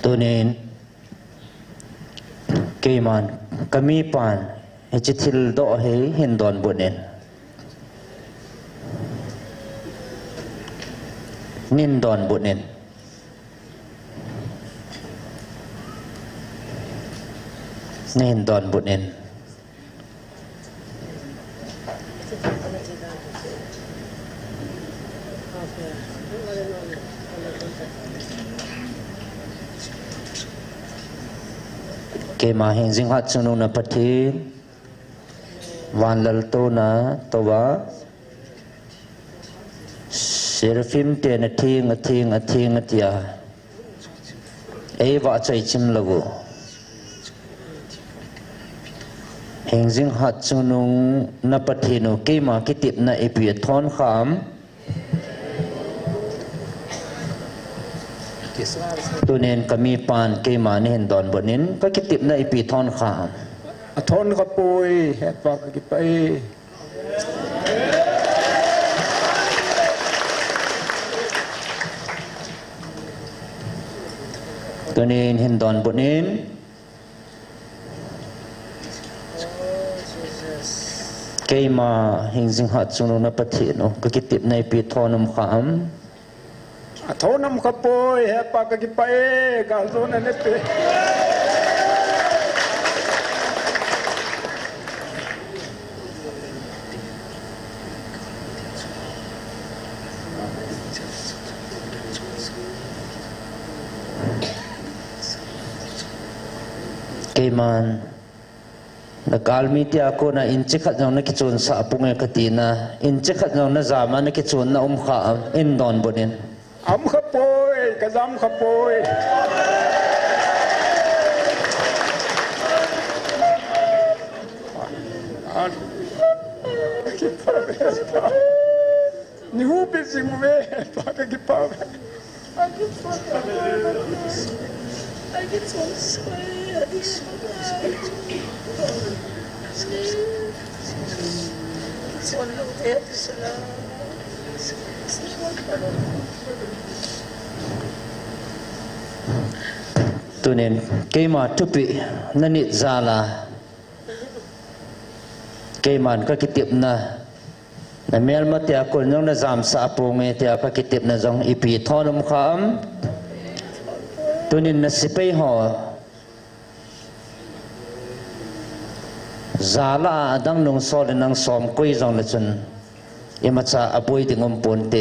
ตัวนี้เกมันกมีปานให้จิตทิลโดให้เห็นดอนบุญเนนินดอนบุญเนนินดอนบุญเนเกมาเฮงจิงหัดชนุนปฏิวันลลโตนะตัวเซรฟิมเตนทิงเตียเอวะใจจิมลกูเฮงจิงหัดชนุนปฏิโนเกมากิติบนะเอปีทอนขามตัวเน้นก็มีปานเกมาเห็นดอนบนนี้ก็คิดติดในปีทอนขามทอนก็ปุยเฮ็ดปากกิไปตัวนี้เห็นดอนบนนี้เกมาเห็นสิงหัดสุนนปฏิโนก็คิดติดในปีทอนขามทอนำขปอยเฮ็ดปากกิไปกาโซนเนเปเกมันนักการมีที่อากูนะอินจิขัดยังนักกิจวนสาปุงเอกตีนะอินจิขัดยังนักจามานักกิจวนนะข้ามอินดอนบนนี้ขปอยกะจำขปอยนี่ฮูเป็นสิมเวปากกิปาตัวนี้เกมาทุปีนันนิจาลาเกมันก็คิดติบนะในเมื่อมาเตียคนยังน่ะจามสาปูเงเตียก็คิดติบนะจงอีปีทอนมขามตัวนี้น่ะสิไปห่อจาลาดังนงโซลนังสอมกุยจงละจนยามจะอบุยติงมปนเต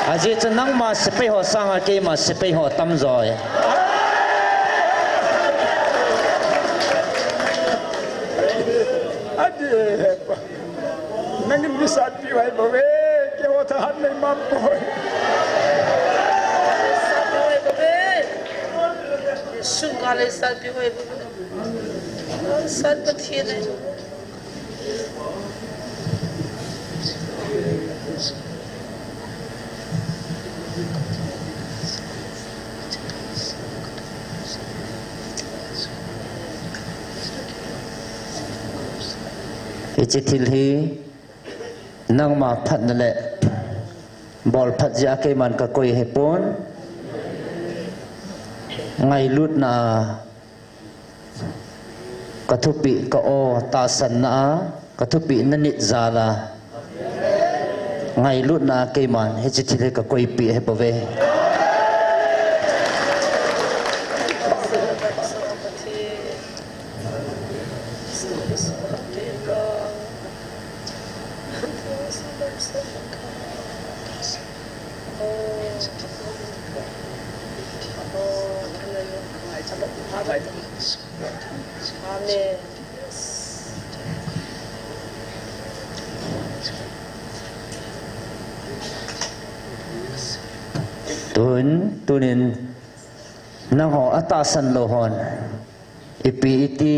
อาจีจะนั่งมาสิไปหัวสังอาเกมาสิไปหัวตั้มจอยอาจีนั่งกินพิซซ่าที่ไว้บ่เว้เกี่ยวกับทหารในมัมปอยสุกาเลสัตว์ไว้บ่สัตว์ปะเทียนจิตทิลฮีนั่งมาพัดนั่นแหละบอลพัดยาเกมันก็กุยให้ปนไงลุดนากระทุปีก็โอตาสันนากระทุปีนันนิจาลาไงลุดนาเกมันให้จิตทิลฮีก็กุยปีให้ปเวตัวนี้นังหออัตตาสันโลหอนอีปีอิติ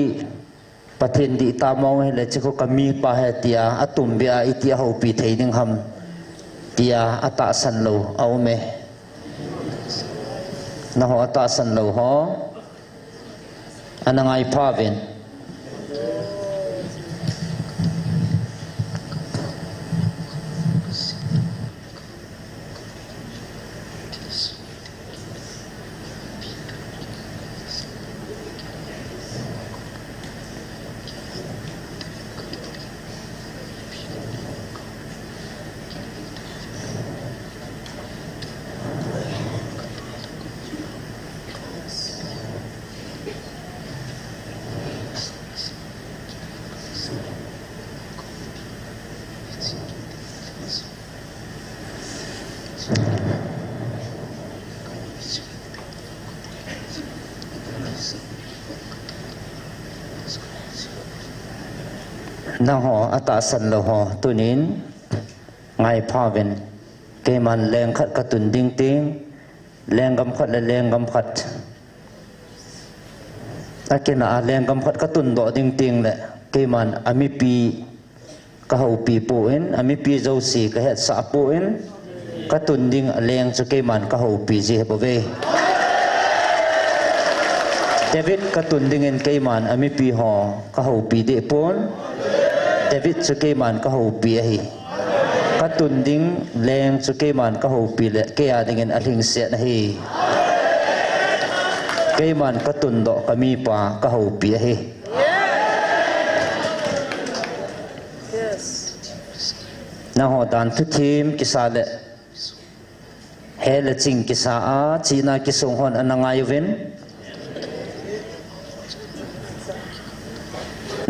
ปะเทนดิตามองให้เลยจะก็มีปะเหตียอตุมเบียอิติเอาปีเทนิงหำตียอัตตาสันโลเอาไหมนังหออัตตาสันโลหออันนังไอพาเวน ต นางหออัตาสันโลหอตุนินไงพาเวนเกมันแรงขัดกระตุนดิ้งติ้งแรงกำขัดและแรงกำขัดอากินาแรงกำขัดกระตุนดอดิ้งติ้งแหละเกมันอามิปีกะเฮาปีปูเอ็นอามิปีเจ้าสีกะเฮ็ดสาปูเอ็นกระตุนดิ้งแรงจะเกมันกะเฮาปีเจบเวเดวิดกระตุนดิ้งเอ็นเกมันอามิปีหอกะเฮาปีเดปอนเดวิดจะเกมันกะเฮาปีฮีกระตุนดิ้งแรงจะเกมันกะเฮาปีเลเกียดิ้งเอ็นอลิงเสียนะฮีเกมันกระตุนดอกกะมีปากะเฮาปีฮีna ho dan thu thim kisale hele ching kisa a china kisung hon anangai ven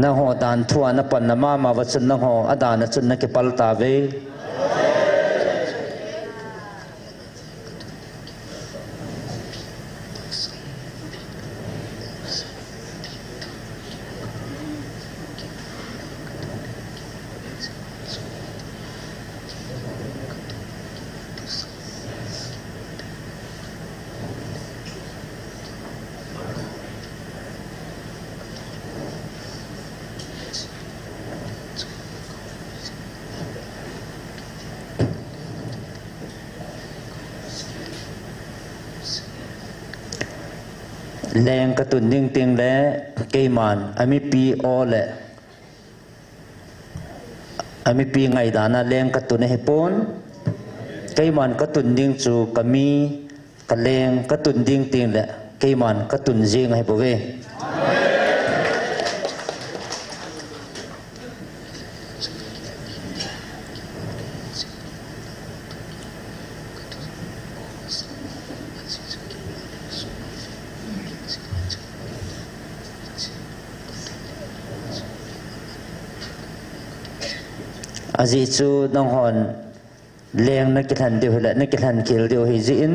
na ho dan thua na pan na ma wachun na ho adana chun na ke palta veแรงกระตุนนิ่งเตียงและเกมันอามิปีโอและอามิปีไงดานะแรงกระตุนให้ปนเกมันกระตุนนิ่งจูกะมีกะแรงกระตุนนิ่งเตียงและเกมันกระตุนเจียงให้ปเวอาจีจูน้องฮอนแรงนักกีฬาเดียวและนักกีฬาเขียวเดียวให้จีน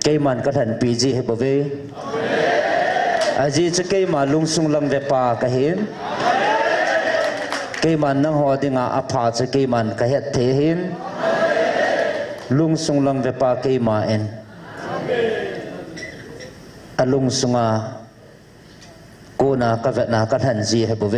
เกมันกระทันปีจีให้บ่เวอาจีจะเกมันลุงสุงลังเวปากะเห็นเกมันน้องฮอดิงาอภาจะเกมันกะเฮ็ดเทเห็นลุงสุงลังเวปาเกมาเอ็นอลุงสุงากูนากะเวนากัทันจีให้บ่เว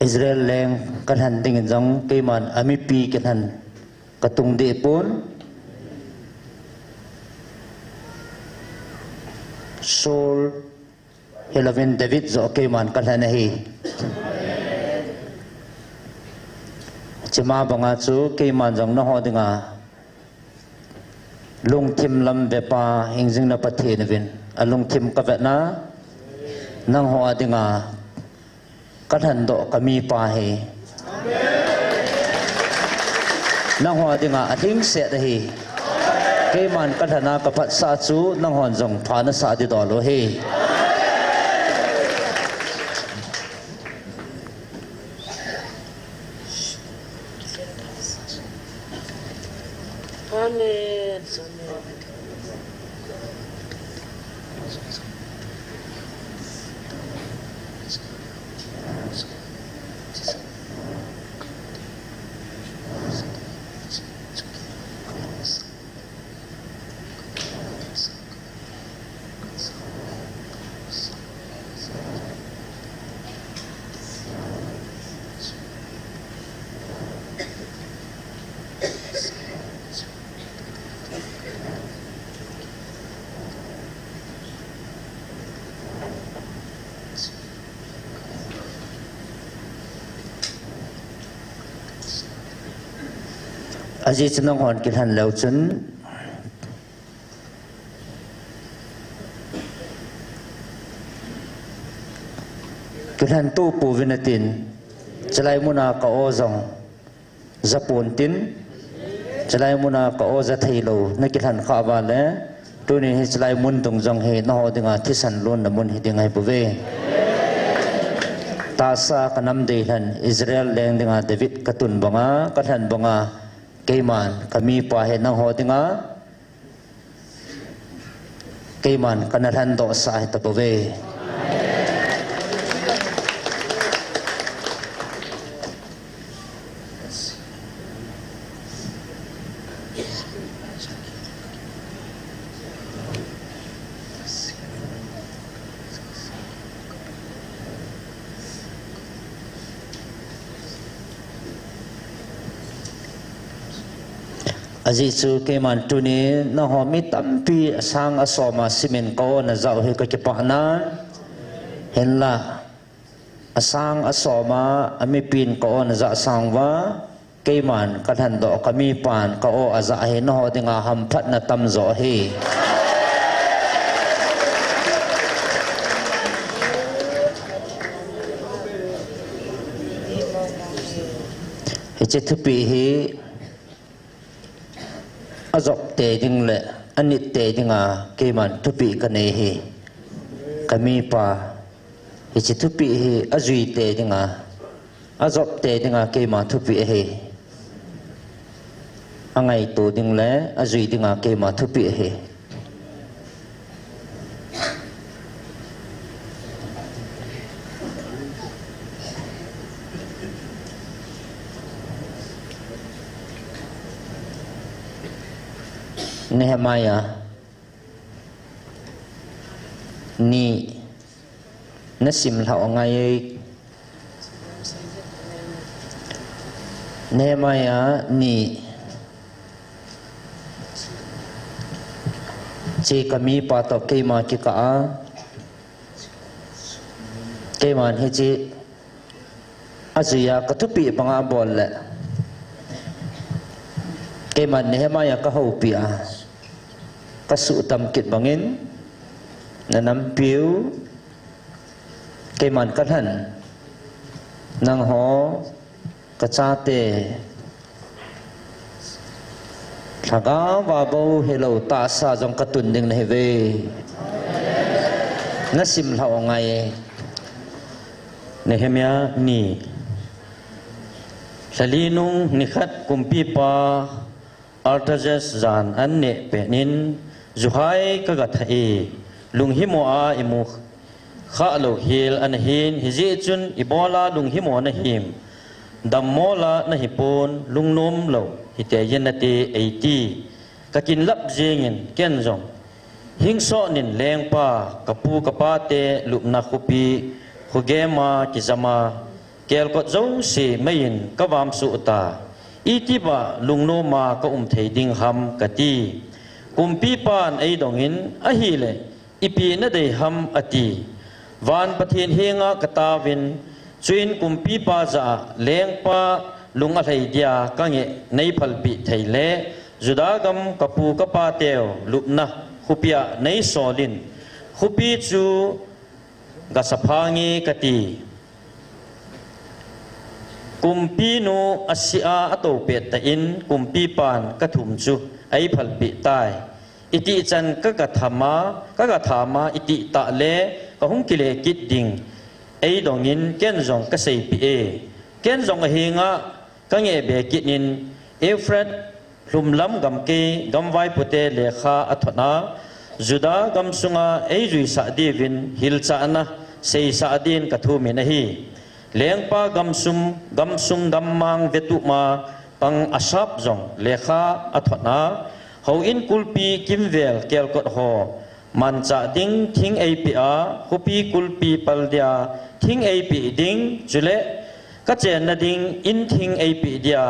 อิสราเอลแรงกันหันติงจังเกมันอามิปีกันหันกระตุงเดปนโซลเฮลเวนเดวิดโซเกมันกันหันเฮจะมาบังอาจูเกมันจังนะฮอดิงาลงทิมลำเวปาหิงจิงนับประเทศเวนอลงทิมกับเวนะนังฮอดิงากระทันโดกมีปาเฮนังหัวดิงาอธิงเสดเฮเกมันกระทันากระพัดสาจูนังหอนจงผานสาดิดอโลเฮอาเมน aji chnong hon ki han lo chun ki han tu pu vinatin chalai muna ka ozong zapun tin chalai muna ka oza thailo na ki han kha ba le tu ni chalai mun tung jong he no dinga thisan lon na mun hi dingai pu ve ta sa kanam de han Israel leng dinga David katun banga kathan banga keiman kami pa he na ho dinga keiman kanathan do sa he ta pu ve aji chu keman tuni na ho mi tampi sang asoma simen ko na zau he ka ki pa na henla asang asoma ami pin ko na za sangwa keman kathan do kami pan ka o aza he no ho dinga ham phat na tam zo he he che thupi he azok te ding le anit te dinga keman thupi kane he kami pa hi thupi he azui te dinga azok te dinga keman thupi he angai to ding le azui dinga keman thupi he Nehemiah ni nasim lau ngai Nehemiah ni che kami pa to keima ki ka keman he che azuya ka thupi banga bol le keman Nehemiah ka ho pi a kasu tam kit bangin nanam piu keman kathan nang ho kachate thaga wa bo hello ta sa jong katun ding na heve nasim lau ngai Nehemiah ni salinung nikhat kumpi pa Artajas zan anne penin zuhai kagathai lunghimoa imu kha lo hil an hin hiji chun ibola lunghimo na him dammola na hipon lungnom lo hite yenate 80 kakin lap jengin kenjong hingso nin lengpa kapu kapate lupna khupi khugema kizama kelkot zo se mayin kawam su ta itiba lungno ma ka thei ding ham kati kumpi pan ei dongin ahile ipi na dei ham ati van pathin henga katawin chuin kumpi pa za lengpa lunga thei dia kange nei phalpi theile judagam kapu kapa teo lupna khupia nei solin khupi chu gasaphangi kati kumpi no asia ato pet ta in kumpi pan ka thum chu ai phalpi tai iti chan ka thama iti ta le ka hung kile kit ding ai dongin ken jong ka sei pi e ken jong a hinga ka nge be kinin Efrat lumlam gam ke gam vai pute lekha athona juda gam sunga ai jui sa divin hil cha na sei sa din ka thu mi na hi lengpa gamsung gammang vetuma pang asap jong lekha athona ho in kulpi kimvel kelkot ho mancha ding thing apia hupi kulpi paldia thing api ding jule ka chen na ding in thing api dia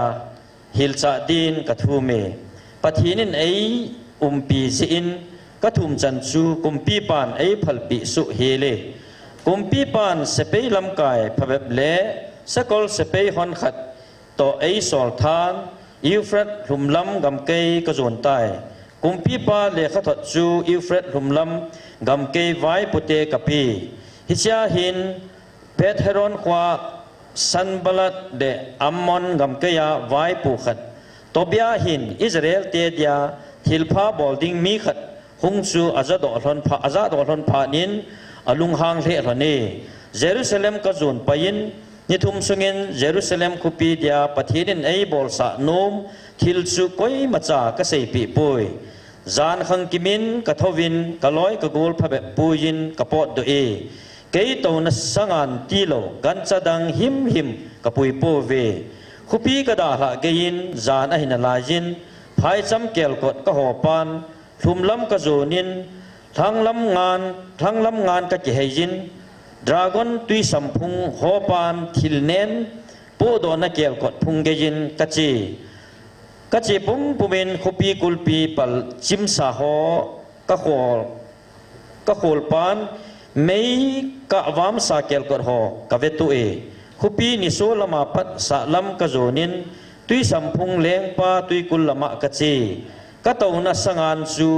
hilcha din ka thume pathinin ei umpi si in ka thum chan chu kumpi pan ei phalpi su hele kumpi pan sepei lam kai phabep le sakol sepei hon khat to ei sol than อิวเฟรตหลุมลำกำเกยกระโจนใต้กุมปีปาเลขถดจูอิวเฟรตหลุมลำกำเกยไว้ปุเตกปีฮิชาหินเพทเฮรอนควาสันบลัดเดอัมมอนกำเกยไว้ปูขัดตบยาหินอิสราเอลเตียทิลพาบอลดิงมีขัดหงจูอาซาดอลอนพาอาซาดอลอนพานินอลุงหางเลหลนีเยรูซาเล็มกระโจนไปยินนิทุมสุงินเยรูซาเล็มคุปีเดียปะทีนินไอบอลสะนมทิลจูก้อยมาจากะเสยปีปุยจานขังกิมินกะทวินกะลอยกะโกลพะเบปุยินกะปอดโดเอเกยโตนัสสังานตีโลกันจะดังหิมกะปุยโปเวคุปีกะดาละเกยินจานอหินาลายินภายจำเกลกดกะหอปานทุมลำกะโจนินทั้งลำงานกะเจเฮยินดราก้อนตุยสัมพุงหอปานทิลเนนปูโดนเกลกดพุงเกยินกะจีปุมปุเมนคุปีกุลปีปัลจิมสาหอกะโคลปานเมยกะวามสาเกลกดหอกะเวตุเอคุปีนิโซลมาปัดสะลำกะโจนินตุยสัมพุงเลงปาตุยกุลละมะกะจีกะตาวนัสสังานจู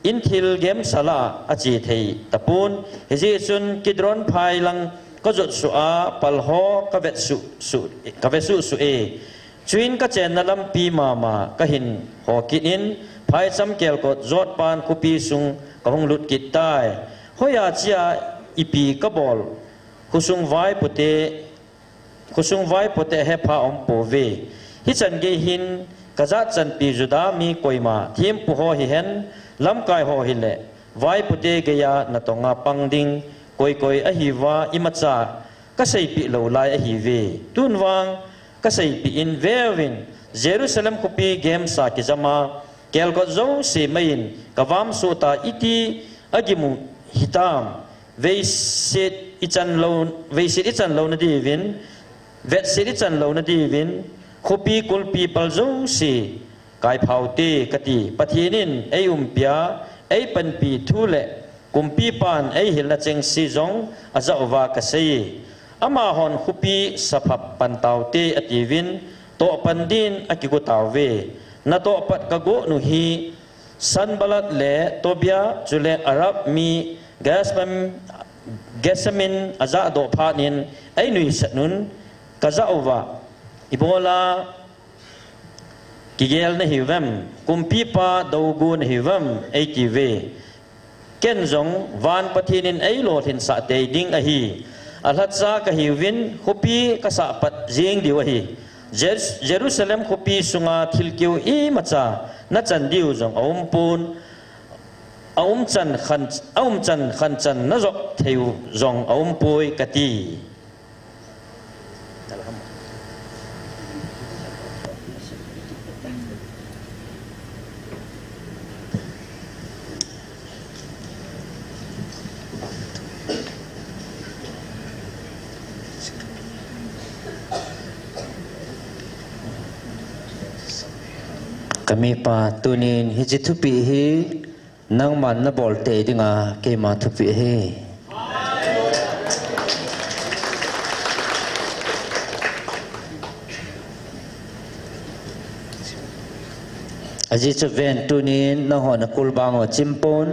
อินทิลเกมสลาอจีเทยตะปูนเฮจิซุนกิดรอนภายลังก็จดสุอาปัลหอกะเวสุเอชวินกะเจนนลัมปีมากะหินหอกินินภายซัมเกลกดจอดปานคุปีซุงกะหงลุดกิดใต้หอยาจียอีปีกะบอลคุซุงไวปุเตเฮพาอมโปเวฮิจันเกหินกะจัดจันปีจุดามีกอยมาทีมปุหอหิเห็นลำกายหอหิเลไว้ปุเตเกียนตงาปังดิงกอยอหิวาอิมัจจาก็ใส่ปีเหลาลายอหิเวตุนวังก็ใส่ปีอินเววินเยรูซาเล็มคุปีเกมสากิจามาเกลก็โจเสมัยนกวามสุตาอิติอกิมุฮิตามเวสิตอิจันโลนดีวินเวสิตอิจันโลนดีวินคุปีกุลปีปัลโจเสกายเผาเตกติปะทีนินไออุมเปียไอปันปีทุเลกุมปีปานไอหิลละเจงซีจงอาจาวากะเซอามาฮอนคุปีสภาพปันเตาเตอติวินโตปันดินอกิกุตาเวนาโตปัดกะโกนุฮีสันบลัดเลโตเบียจุเลอารับมีเกสมินอาจาโดพานินไอนุยสนุนกะจาวาอิโบลากิเกลนหิวมกุมปีปาดาวกูนหิวมไอกิเวเกนจงวานปะทีนินไอโลทินสะเตดิงอหีอัลฮัดซากะหิวินคุปีกะสะปัดจิงดิวอหีเยรูซาเล็มคุปีสุงาทิลกิวอีมัจานะจันดิวจงอุมปูนอุมจันขันจันนะจอกเทวจงอุมปุยกะตีkami pa tunin hiji thupi hi nang man na bol te dinga ke ma thupi hi aji chaven tunin na hon kulbango chimpon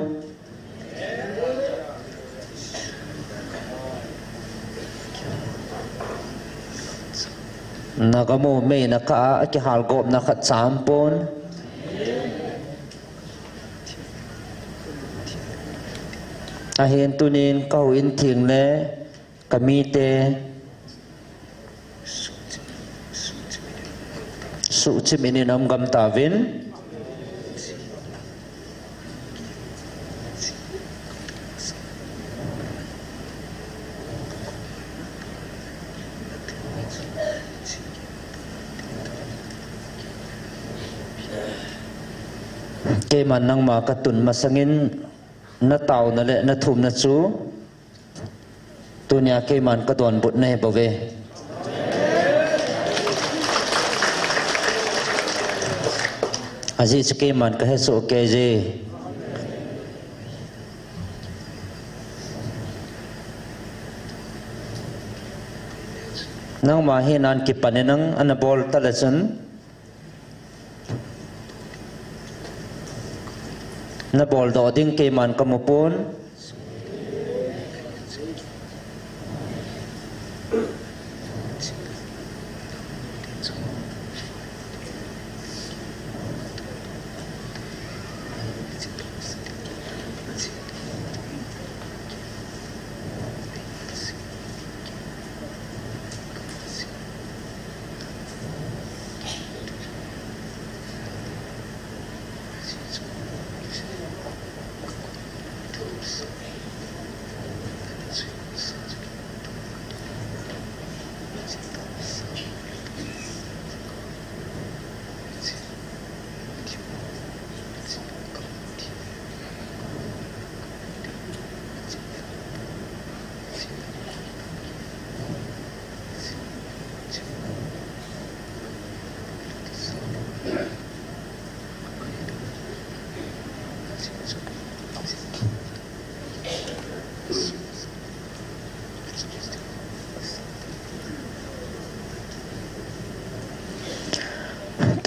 nagamu me naka ki halgop nakhat champon ahen tunin kau in thing le kami te su chimini nam gam tawin ke manang ma katun masangin na taw na le na thum na chu tunya ke man ka don but nei bawe aji ke man ka he so ke je nang ma he nan ki panenang anabol talachun na bol do ding ke man kamupon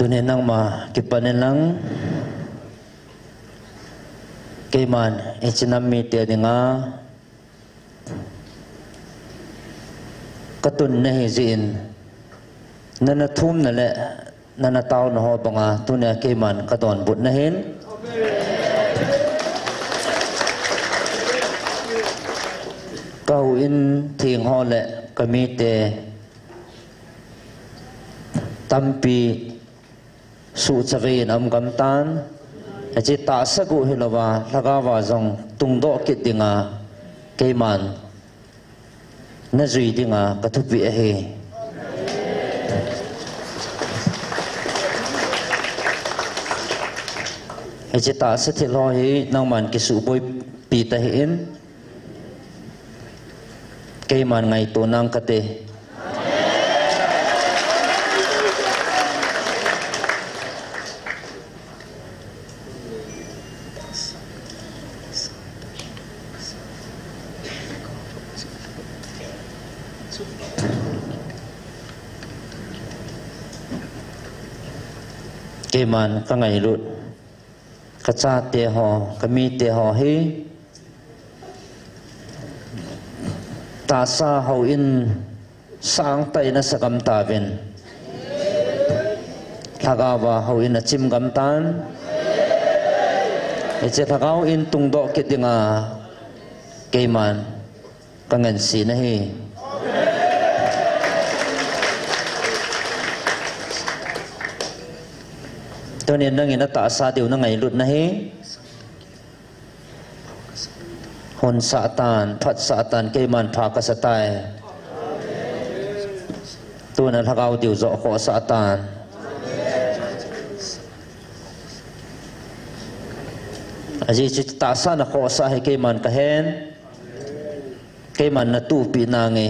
tunen nang ma kipanen lang keman ichinam mi te dinga katun na hizin nana thum na le nana taw na ho banga tunya keman kadon but na hin kau in thing ho le kami te tampi su chavein am gam tan achi ta sagu hilawa lagawa jong tungdo kit dinga keman na zui dinga kathupi a he achi ta sa thil ho hi nangman ki su boi pi ta hi in keman ngai to nang kate keman ka ngai lut ka cha te ho ka mi te ho hi ta sa ho in sang tai na sakam ta ven thagawa ho in a chim gam tan e che thagau in tung do ke dinga keman ka ngan si na hi tonen nang ina ta sa deu na ngai lut na he hon satan phat satan keman pha ka satai tu na thagau deu zo kho satan aji chi ta sa na kho sa he keman ka hen keman na tu pi na nge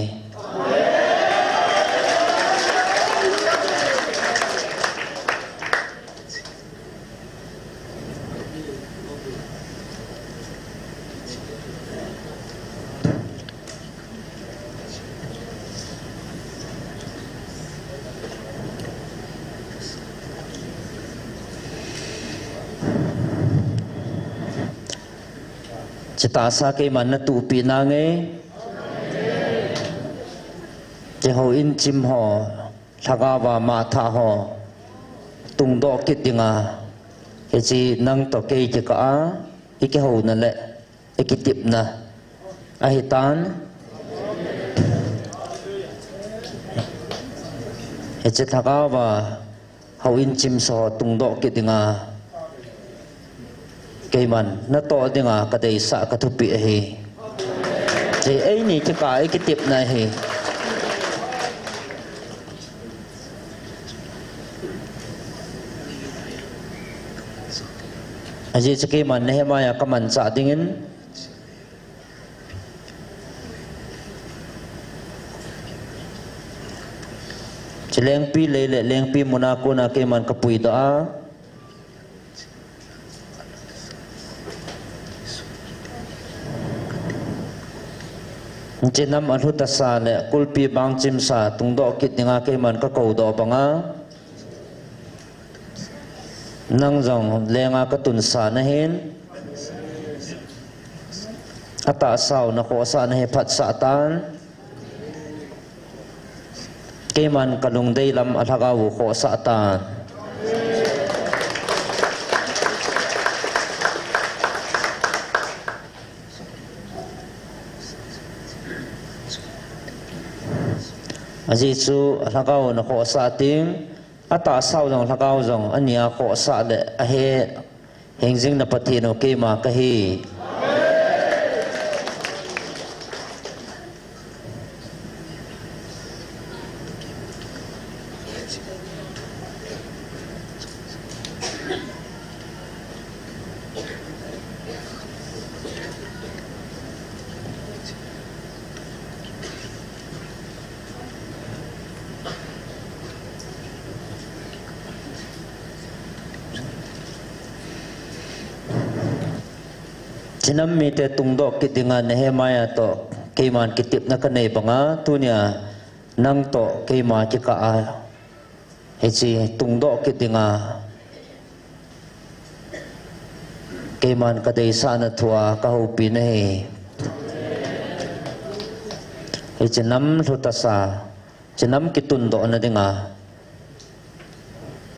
cita sa ke man na tu pi na nge je ho in chim ho thagawa ma tha ho tung do kit dinga he chi nang to ke je ka a ike ho na le ekitip na a hitan he che thagawa ho in chim so tung do kit dinga keman na to dinga ka dei sa ka thupi hi je ai ni che ka ai ki tip na hi aje che keman ne ma ya kaman cha dingin cheleng pi le le leng pi muna ko na keman ka pui da chenam anhu ta sa le kulpi bang chim sa tung do kit ninga ke man ka ko do banga nang jong lenga ka tun sa na hen อัตตาเศร้านะขอสานให้พัดสะตานเกมันกนุงได้ลำอัทกาวขอสะตานอาจิจูอัทกาวนะขอสะติงอัตตาเศร้าจงอัทกาวจงอันนี้ขอสะเลอเฮเฮงจิงนปฏิโนเกมากะฮีฉะนั้นมีแต่ตุงดอกกิติงานในเฮมายาโตเกมันกิติบนักในบังอาตัวเนี่ยนั่งโตเกมาจิกาเฮจีตุงดอกกิติงาเกมันกระเดสานทัวกะหูปีนเฮจีน้ำทุตสาจะน้ำกิตุนโดนะดิงา